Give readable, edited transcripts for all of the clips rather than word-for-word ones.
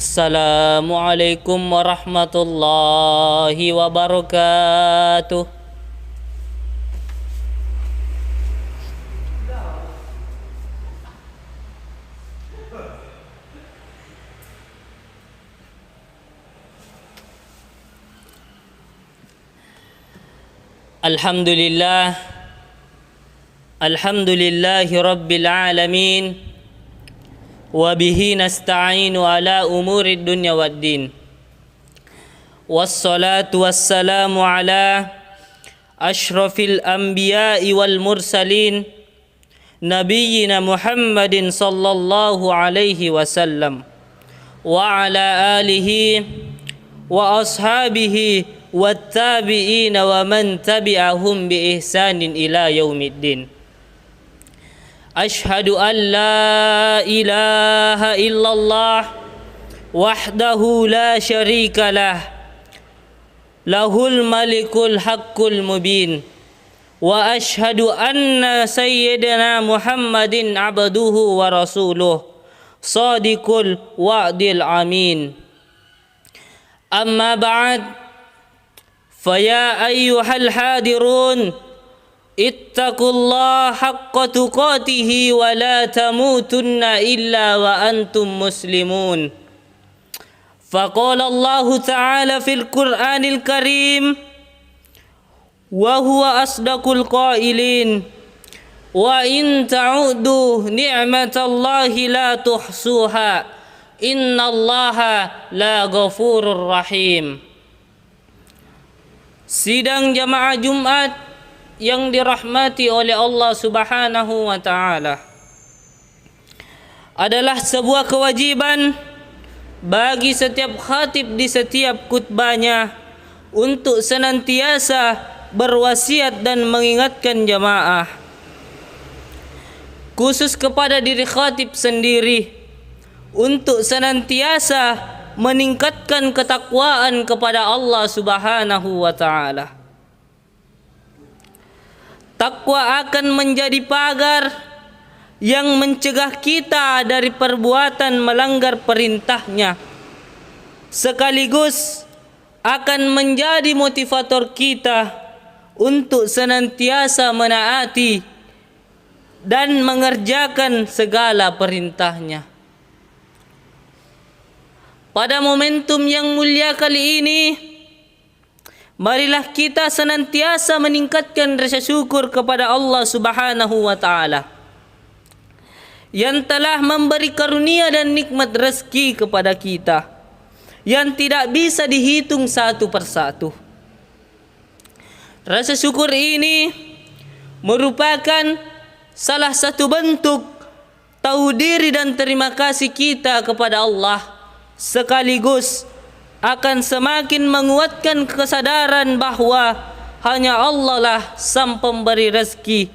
Assalamualaikum warahmatullahi wabarakatuh. Alhamdulillah, alhamdulillahi rabbil alamin. Wabihi nasta'inu ala umuri dunya waddin. Wassalatu wassalamu ala ashrafil anbiya'i wal mursalin, nabiyyina Muhammadin sallallahu alaihi wasallam, wa ala alihi wa ashabihi wattabi'ina wa man tabi'ahum bi ihsanin ila yaumiddin. Ashhadu an la ilaha illallah wahdahu la syarika lah, lahul malikul haqqul mubin, wa ashhadu anna sayyidina Muhammadin abduhu wa rasuluh, sadiqul wa'dil amin. Amma ba'd, faya ayyuhal hadirun, ittaqullaha haqqa tuqatihi wa la tamutunna illa wa antum muslimun. Faqala Allah Ta'ala fil Qur'anil Karim, wa huwa asdaqul qailin, wa in ta'udu ni'matallahi la tuhsuha, innallaha la ghafurur rahim. Sidang jamaah Jumat yang dirahmati oleh Allah Subhanahu wa Ta'ala, adalah sebuah kewajiban bagi setiap khatib di setiap khutbahnya untuk senantiasa berwasiat dan mengingatkan jamaah, khusus kepada diri khatib sendiri, untuk senantiasa meningkatkan ketakwaan kepada Allah Subhanahu wa Ta'ala. Takwa akan menjadi pagar yang mencegah kita dari perbuatan melanggar perintahnya, sekaligus akan menjadi motivator kita untuk senantiasa menaati dan mengerjakan segala perintahnya. Pada momentum yang mulia kali ini, marilah kita senantiasa meningkatkan rasa syukur kepada Allah Subhanahu wa Ta'ala yang telah memberi karunia dan nikmat rezeki kepada kita yang tidak bisa dihitung satu persatu. Rasa syukur ini merupakan salah satu bentuk tahu diri dan terima kasih kita kepada Allah, sekaligus akan semakin menguatkan kesadaran bahwa hanya Allah lah sang pemberi rezeki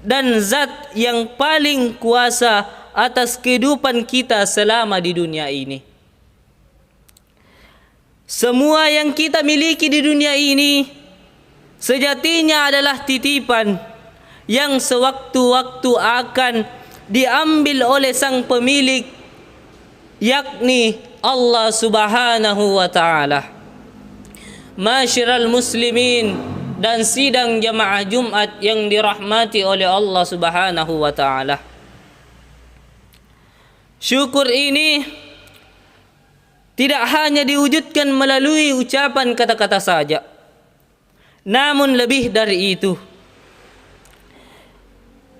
dan zat yang paling kuasa atas kehidupan kita selama di dunia ini. Semua yang kita miliki di dunia ini sejatinya adalah titipan yang sewaktu-waktu akan diambil oleh sang pemilik, yakni Allah Subhanahu wa Ta'ala. Masyiral muslimin dan sidang jamaah Jumat yang dirahmati oleh Allah Subhanahu wa Ta'ala, syukur ini tidak hanya diwujudkan melalui ucapan kata-kata saja, namun lebih dari itu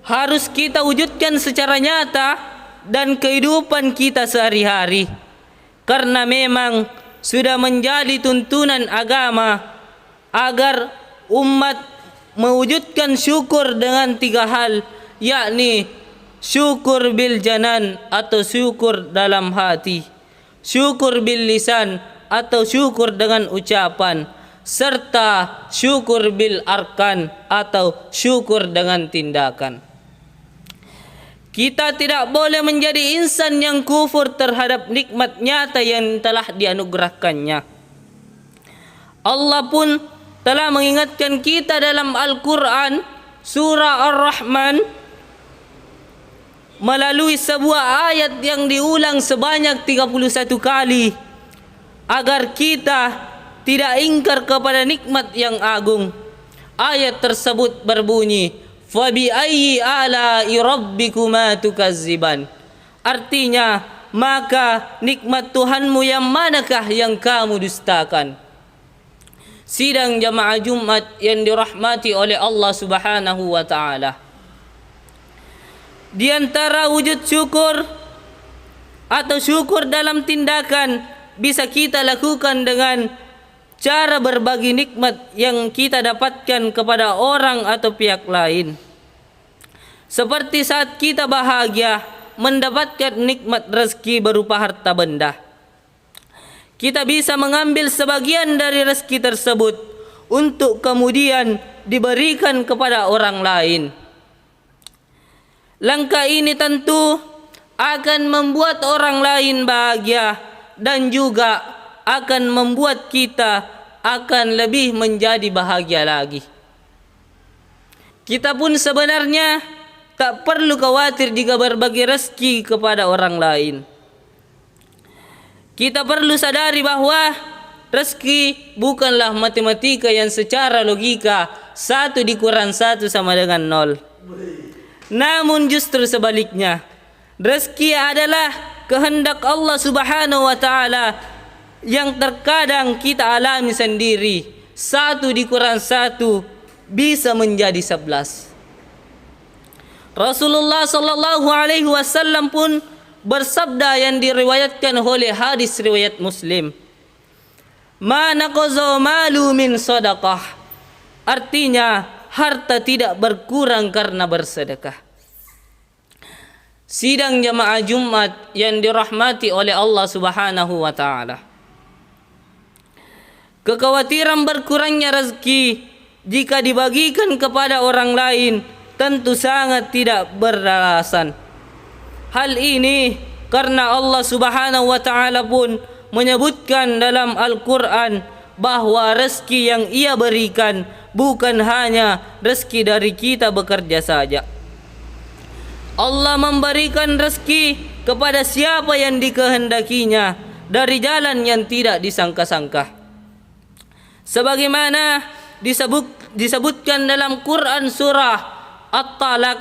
harus kita wujudkan secara nyata dan kehidupan kita sehari-hari, karena memang sudah menjadi tuntunan agama agar umat mewujudkan syukur dengan tiga hal, yakni syukur bil janan atau syukur dalam hati, syukur bil lisan atau syukur dengan ucapan, serta syukur bil arkan atau syukur dengan tindakan. Kita tidak boleh menjadi insan yang kufur terhadap nikmat nyata yang telah dianugerahkannya. Allah pun telah mengingatkan kita dalam Al-Quran surah Ar-Rahman melalui sebuah ayat yang diulang sebanyak 31 kali agar kita tidak ingkar kepada nikmat yang agung. Ayat tersebut berbunyi, "Fabi ayyi ala'i rabbikuma tukazziban." Artinya, maka nikmat Tuhanmu yang manakah yang kamu dustakan? Sidang jamaah Jumat yang dirahmati oleh Allah Subhanahu wa taala. Di antara wujud syukur atau syukur dalam tindakan bisa kita lakukan dengan cara berbagi nikmat yang kita dapatkan kepada orang atau pihak lain. Seperti saat kita bahagia mendapatkan nikmat rezeki berupa harta benda. Kita bisa mengambil sebagian dari rezeki tersebut untuk kemudian diberikan kepada orang lain. Langkah ini tentu akan membuat orang lain bahagia dan juga akan membuat kita akan lebih menjadi bahagia lagi. Kita pun sebenarnya tak perlu khawatir jika berbagi rezeki kepada orang lain. Kita perlu sadari bahwa rezeki bukanlah matematika yang secara logika 1 dikurang 1 sama dengan 0. Namun justru sebaliknya, rezeki adalah kehendak Allah Subhanahu wa taala yang terkadang kita alami sendiri. 1 dikurang 1 bisa menjadi 11. Rasulullah sallallahu alaihi wasallam pun bersabda yang diriwayatkan oleh hadis riwayat Muslim, "Ma naqaza malu min sadaqah." Artinya, harta tidak berkurang karena bersedekah. Sidang jamaah Jumat yang dirahmati oleh Allah Subhanahu wa taala. Kekhawatiran berkurangnya rezeki jika dibagikan kepada orang lain tentu sangat tidak beralasan. Hal ini karena Allah Subhanahu wa taala pun menyebutkan dalam Al-Qur'an bahwa rezeki yang Ia berikan bukan hanya rezeki dari kita bekerja saja. Allah memberikan rezeki kepada siapa yang dikehendakinya dari jalan yang tidak disangka-sangka. Sebagaimana disebutkan dalam Quran surah At-Talaq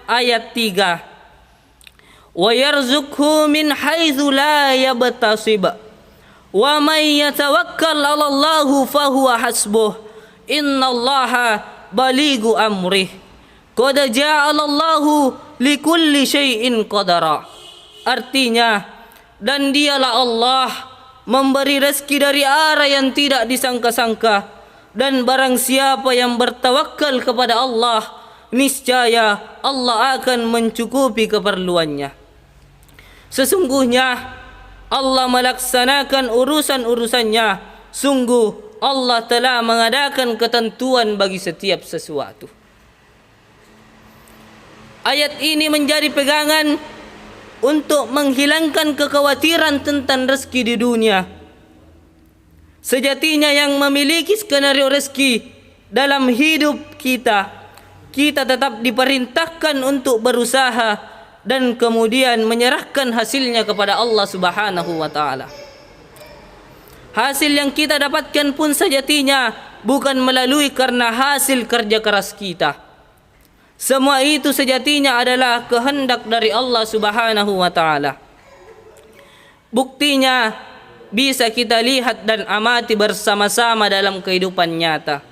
ayat 3. Wa yarzuqhu min haitsu la yabtasib wa may yatawakkal 'ala Allahi fa huwa hasbuh innallaha balighu amrih qad ja'ala Allahu likulli syai'in qadara. Artinya, dan dialah Allah memberi rezeki dari arah yang tidak disangka-sangka, dan barang siapa yang bertawakal kepada Allah niscaya Allah akan mencukupi keperluannya. Sesungguhnya Allah melaksanakan urusan-urusannya. Sungguh Allah telah mengadakan ketentuan bagi setiap sesuatu. Ayat ini menjadi pegangan untuk menghilangkan kekhawatiran tentang rezeki di dunia. Sejatinya yang memiliki skenario rezeki dalam hidup kita tetap diperintahkan untuk berusaha dan kemudian menyerahkan hasilnya kepada Allah Subhanahu wa taala. Hasil yang kita dapatkan pun sejatinya bukan melalui karena hasil kerja keras kita. Semua itu sejatinya adalah kehendak dari Allah Subhanahu wa taala. Buktinya bisa kita lihat dan amati bersama-sama dalam kehidupan nyata.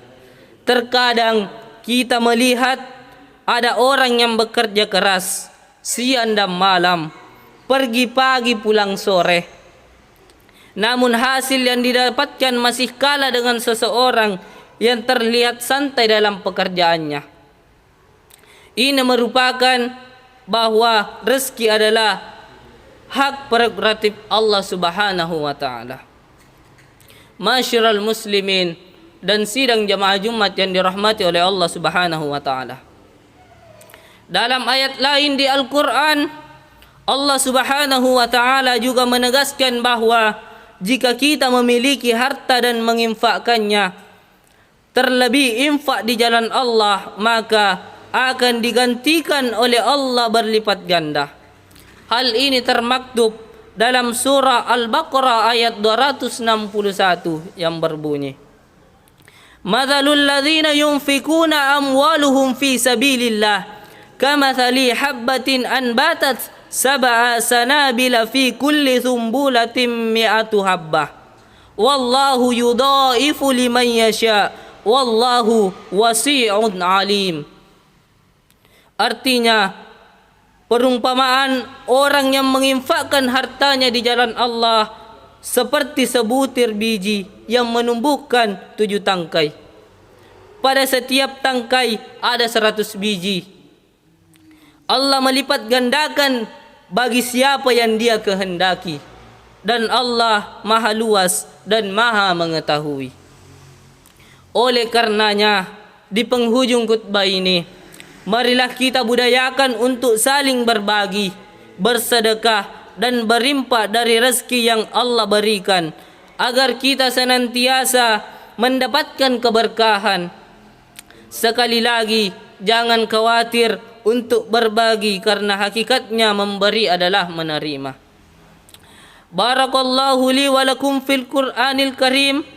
Terkadang kita melihat ada orang yang bekerja keras siang dan malam, pergi pagi pulang sore. Namun hasil yang didapatkan masih kalah dengan seseorang yang terlihat santai dalam pekerjaannya. Ini merupakan bahwa rezeki adalah hak prerogatif Allah Subhanahu wa taala. Masyiral muslimin dan sidang jamaah Jumat yang dirahmati oleh Allah Subhanahu wa taala. Dalam ayat lain di Al-Quran, Allah Subhanahu wa taala juga menegaskan bahwa jika kita memiliki harta dan menginfakkannya, terlebih infak di jalan Allah, maka akan digantikan oleh Allah berlipat ganda. Hal ini termaktub dalam surah Al-Baqarah ayat 261 yang berbunyi, Mathalul ladzina yunfikuna amwaluhum fi sabilillah kamathali habbatin anbatat sab'a sanabila fi kulli thumbulatin mi'atu habbah wallahu yudhaifu liman yasha wallahu wasi'un alim. Artinya, perumpamaan orang yang menginfakkan hartanya di jalan Allah seperti sebutir biji yang menumbuhkan 7 tangkai. Pada setiap tangkai ada 100 biji. Allah melipat gandakan bagi siapa yang Dia kehendaki. Dan Allah Maha luas dan Maha mengetahui. Oleh karenanya, di penghujung khutbah ini, marilah kita budayakan untuk saling berbagi, bersedekah dan berimpah dari rezeki yang Allah berikan, agar kita senantiasa mendapatkan keberkahan. Sekali lagi, jangan khawatir untuk berbagi, karena hakikatnya memberi adalah menerima. Barakallahu li wa lakum fil Qur'anil Karim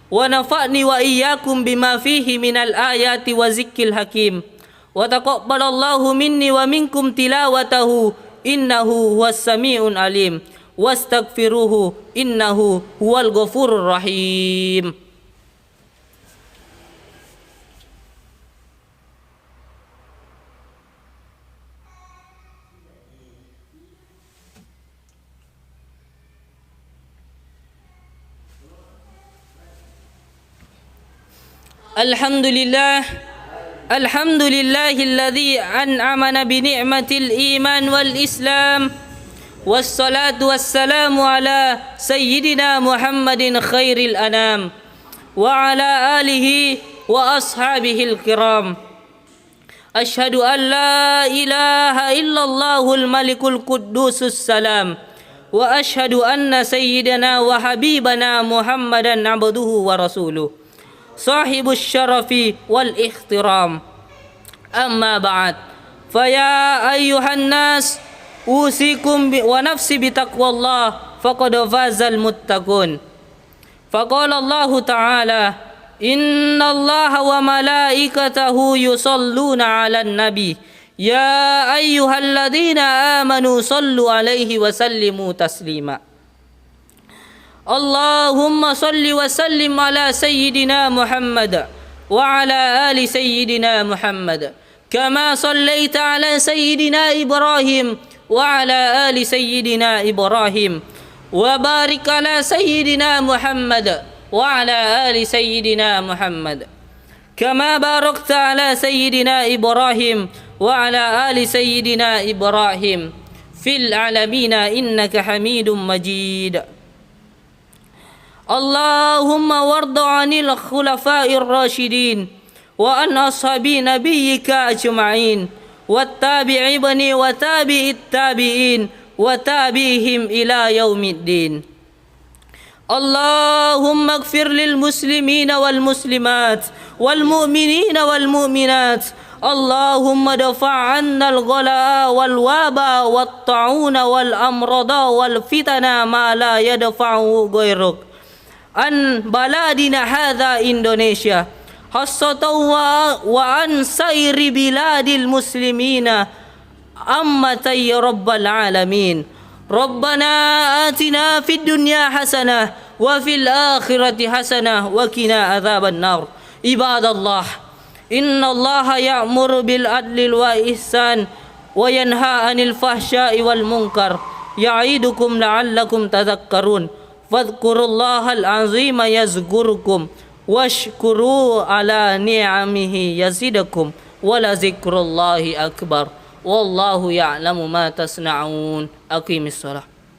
wa nafa'ni wa iyyakum bima fihi minal ayati wa zikril hakim. Wa taqabbalallahu minni wa minkum tilawatahu innahu huwas samiun alim. Wastaghfiruhu innahu huwal ghafurur rahim. Alhamdulillah, alhamdulillahilladzi an'amana bi ni'matil iman wal islam. Wassalatu wassalamu ala sayyidina Muhammadin khairil anam wa ala alihi wa ashabihil kiram. Ashhadu an la ilaha illallahul malikul quddusus salam wa ashhadu anna sayyidina wa habibana Muhammadan abduhu wa rasuluh sahibus syarafi wal ikhtiram. Amma ba'd, faya ayyuhan nas usikum wa nafsi bitaqwallah faqad fazal muttaqun. Faqala Allah ta'ala, innallaha wa malaikatahu yusalluna 'alan nabi ya ayyuhalladzina amanu sallu 'alaihi wa sallimu taslima. Allahumma salli wa sallim ala sayyidina Muhammad wa ala ali sayyidina Muhammad kama sallaita ala sayyidina Ibrahim wa ala ali sayyidina Ibrahim wa barik ala sayyidina Muhammad wa ala ali sayyidina Muhammad kama barakta ala sayyidina Ibrahim wa ala ali sayyidina Ibrahim fil alamin innaka Hamidum Majid. Allahumma warda 'anil khulafa'ir rasyidin wa an ashabi nabiyyika ajma'in wattabi'i bani wa tabi'it tabi'in wa tabi'ihim ila yaumiddin. Allahumma ighfir lil muslimina wal muslimat wal mu'minina wal mu'minat. Allahumma dafa' 'anna al ghala wal waba wat ta'una wal amrada wal fitana ma la yadfa'u ghairuk an baladina hadha Indonesia hassatan wa an sairi biladil muslimina ammatan ya rabbal alamin. Rabbana atina fid dunya hasanah wa fil akhirati hasanah wa qina adzaban nar. Ibadallah, innallaha ya'muru bil adli wa ihsan wa yanha 'anil fahsya'i wal munkar ya'idukum la'allakum tadhakkarun. Fadhkurullahal azima yazkurukum washkuru ala ni'amihi yazidakum wala zikrullahi akbar wallahu ya'lamu ma tasna'un. Aqimis shalah.